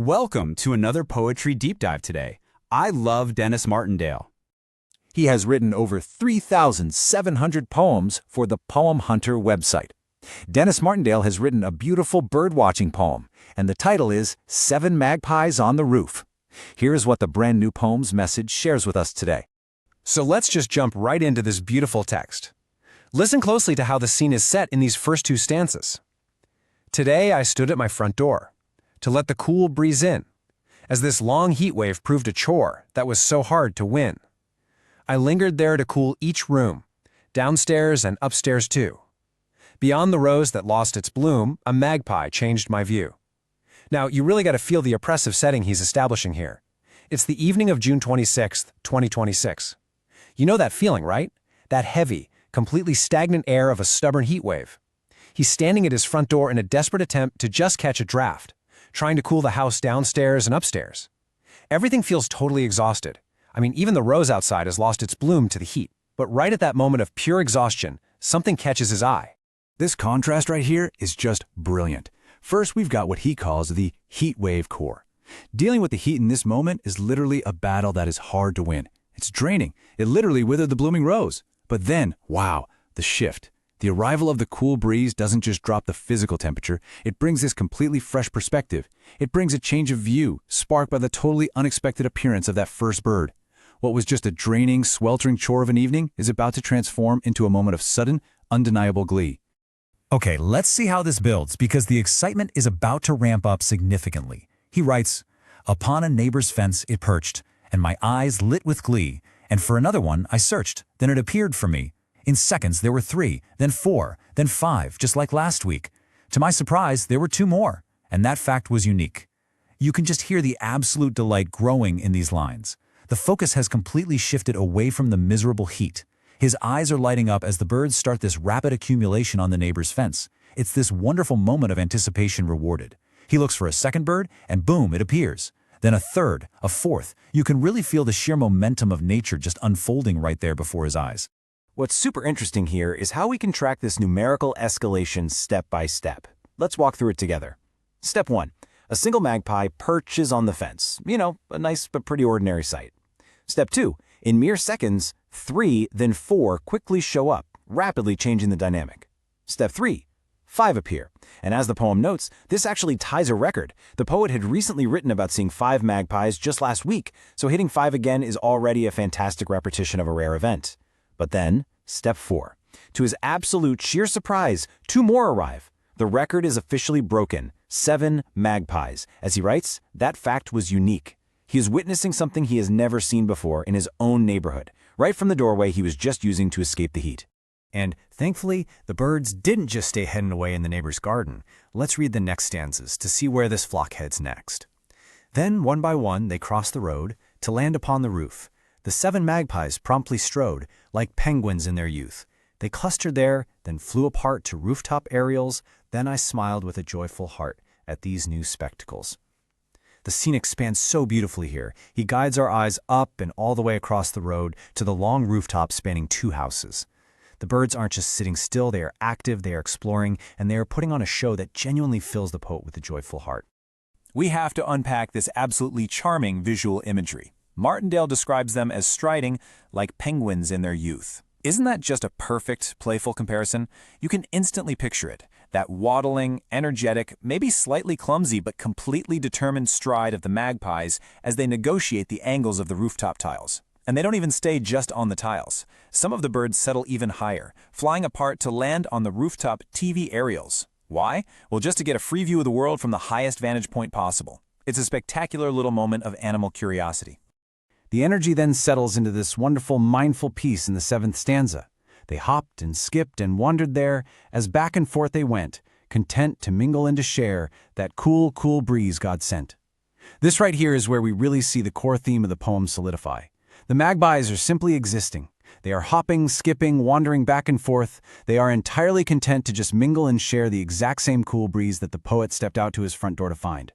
Welcome to another poetry deep dive today. I love Denis Martindale. He has written over 3,700 poems for the Poem Hunter website. Denis Martindale has written a beautiful bird-watching poem, and the title is Seven Magpies on the Roof. Here's what the brand new poem's message shares with us today. So let's just jump right into this beautiful text. Listen closely to how the scene is set in these first two stanzas. Today I stood at my front door to let the cool breeze in, as this long heat wave proved a chore that was so hard to win. I lingered there to cool each room, downstairs and upstairs too. Beyond the rose that lost its bloom, a magpie changed my view. Now, you really got to feel the oppressive setting he's establishing here. It's the evening of June 26th, 2026. You know that feeling, right? That heavy, completely stagnant air of a stubborn heat wave. He's standing at his front door in a desperate attempt to just catch a draft, trying to cool the house downstairs and upstairs. Everything feels totally exhausted. I mean, even the rose outside has lost its bloom to the heat. But right at that moment of pure exhaustion, something catches his eye. This contrast right here is just brilliant. First, we've got what he calls the heat wave core. Dealing with the heat in this moment is literally a battle that is hard to win. It's draining. It literally withered the blooming rose. But then, wow, the shift. The arrival of the cool breeze doesn't just drop the physical temperature, it brings this completely fresh perspective. It brings a change of view, sparked by the totally unexpected appearance of that first bird. What was just a draining, sweltering chore of an evening is about to transform into a moment of sudden, undeniable glee. Okay, let's see how this builds, because the excitement is about to ramp up significantly. He writes, "Upon a neighbor's fence it perched, and my eyes lit with glee, and for another one I searched, then it appeared for me. In seconds there were 3, then 4, then 5, just like last week. To my surprise, there were 2 more, and that fact was unique." You can just hear the absolute delight growing in these lines. The focus has completely shifted away from the miserable heat. His eyes are lighting up as the birds start this rapid accumulation on the neighbor's fence. It's this wonderful moment of anticipation rewarded. He looks for a second bird, and boom, it appears. Then a third, a fourth. You can really feel the sheer momentum of nature just unfolding right there before his eyes. What's super interesting here is how we can track this numerical escalation step by step. Let's walk through it together. Step 1. A single magpie perches on the fence. You know, a nice but pretty ordinary sight. Step 2. In mere seconds, 3, then 4 quickly show up, rapidly changing the dynamic. Step 3. 5 appear. And as the poem notes, this actually ties a record. The poet had recently written about seeing 5 magpies just last week, so hitting 5 again is already a fantastic repetition of a rare event. But then, Step 4. To his absolute sheer surprise, 2 more arrive. The record is officially broken. 7 magpies. As he writes, that fact was unique. He is witnessing something he has never seen before in his own neighborhood, right from the doorway he was just using to escape the heat. And thankfully, the birds didn't just stay hidden away in the neighbor's garden. Let's read the next stanzas to see where this flock heads next. Then, one by one, they crossed the road to land upon the roof. The 7 magpies promptly strode, like penguins in their youth. They clustered there, then flew apart to rooftop aerials. Then I smiled with a joyful heart at these new spectacles. The scene expands so beautifully here. He guides our eyes up and all the way across the road to the long rooftop spanning 2 houses. The birds aren't just sitting still, they are active, they are exploring, and they are putting on a show that genuinely fills the poet with a joyful heart. We have to unpack this absolutely charming visual imagery. Martindale describes them as striding like penguins in their youth. Isn't that just a perfect, playful comparison? You can instantly picture it. That waddling, energetic, maybe slightly clumsy but completely determined stride of the magpies as they negotiate the angles of the rooftop tiles. And they don't even stay just on the tiles. Some of the birds settle even higher, flying apart to land on the rooftop TV aerials. Why? Well, just to get a free view of the world from the highest vantage point possible. It's a spectacular little moment of animal curiosity. The energy then settles into this wonderful, mindful piece in the 7th stanza. They hopped and skipped and wandered there, as back and forth they went, content to mingle and to share that cool, cool breeze God sent. This right here is where we really see the core theme of the poem solidify. The magpies are simply existing. They are hopping, skipping, wandering back and forth. They are entirely content to just mingle and share the exact same cool breeze that the poet stepped out to his front door to find.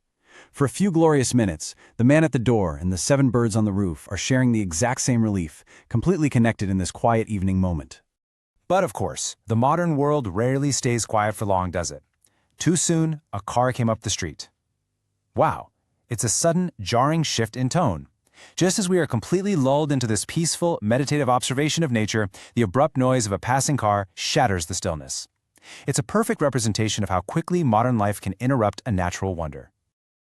For a few glorious minutes, the man at the door and the 7 birds on the roof are sharing the exact same relief, completely connected in this quiet evening moment. But of course, the modern world rarely stays quiet for long, does it? Too soon, a car came up the street. Wow, It's a sudden, jarring shift in tone. Just as we are completely lulled into this peaceful, meditative observation of nature, the abrupt noise of a passing car shatters the stillness. It's a perfect representation of how quickly modern life can interrupt a natural wonder.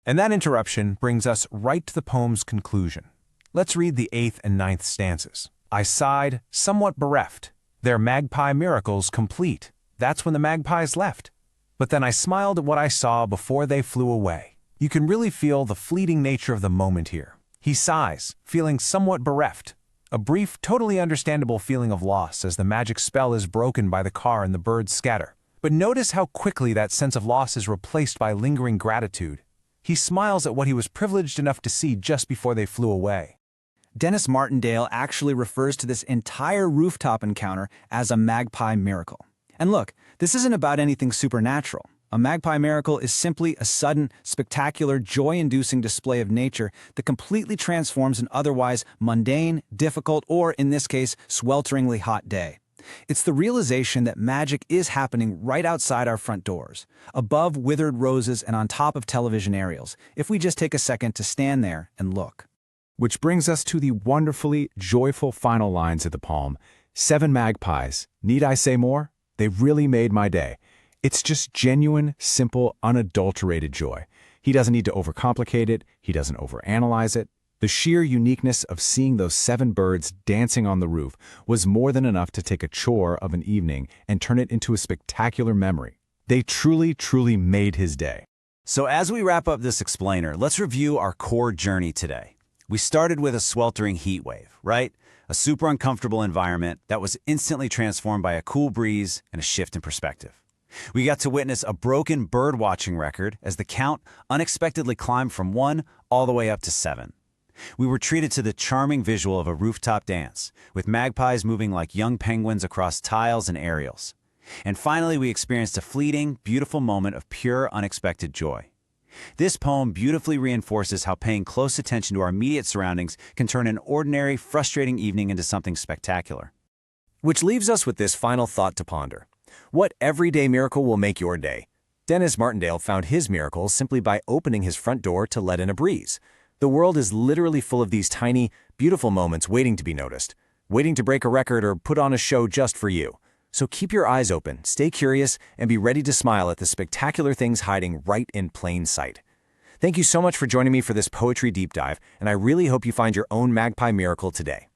And that interruption brings us right to the poem's conclusion. Let's read the 8th and 9th stanzas. I sighed, somewhat bereft. Their magpie miracles complete. That's when the magpies left. But then I smiled at what I saw before they flew away. You can really feel the fleeting nature of the moment here. He sighs, feeling somewhat bereft. A brief, totally understandable feeling of loss as the magic spell is broken by the car and the birds scatter. But notice how quickly that sense of loss is replaced by lingering gratitude. He smiles at what he was privileged enough to see just before they flew away. Denis Martindale actually refers to this entire rooftop encounter as a magpie miracle. And look, this isn't about anything supernatural. A magpie miracle is simply a sudden, spectacular, joy-inducing display of nature that completely transforms an otherwise mundane, difficult, or, in this case, swelteringly hot day. It's the realization that magic is happening right outside our front doors, above withered roses and on top of television aerials, if we just take a second to stand there and look. Which brings us to the wonderfully joyful final lines of the poem. 7 magpies. Need I say more? They really made my day. It's just genuine, simple, unadulterated joy. He doesn't need to overcomplicate it. He doesn't overanalyze it. The sheer uniqueness of seeing those 7 birds dancing on the roof was more than enough to take a chore of an evening and turn it into a spectacular memory. They truly, truly made his day. So as we wrap up this explainer, let's review our core journey today. We started with a sweltering heat wave, right? A super uncomfortable environment that was instantly transformed by a cool breeze and a shift in perspective. We got to witness a broken bird-watching record as the count unexpectedly climbed from 1 all the way up to 7. We were treated to the charming visual of a rooftop dance, with magpies moving like young penguins across tiles and aerials. And finally, we experienced a fleeting, beautiful moment of pure, unexpected joy. This poem beautifully reinforces how paying close attention to our immediate surroundings can turn an ordinary, frustrating evening into something spectacular. Which leaves us with this final thought to ponder. What everyday miracle will make your day? Denis Martindale found his miracle simply by opening his front door to let in a breeze. The world is literally full of these tiny, beautiful moments waiting to be noticed, waiting to break a record or put on a show just for you. So keep your eyes open, stay curious, and be ready to smile at the spectacular things hiding right in plain sight. Thank you so much for joining me for this poetry deep dive, and I really hope you find your own magpie miracle today.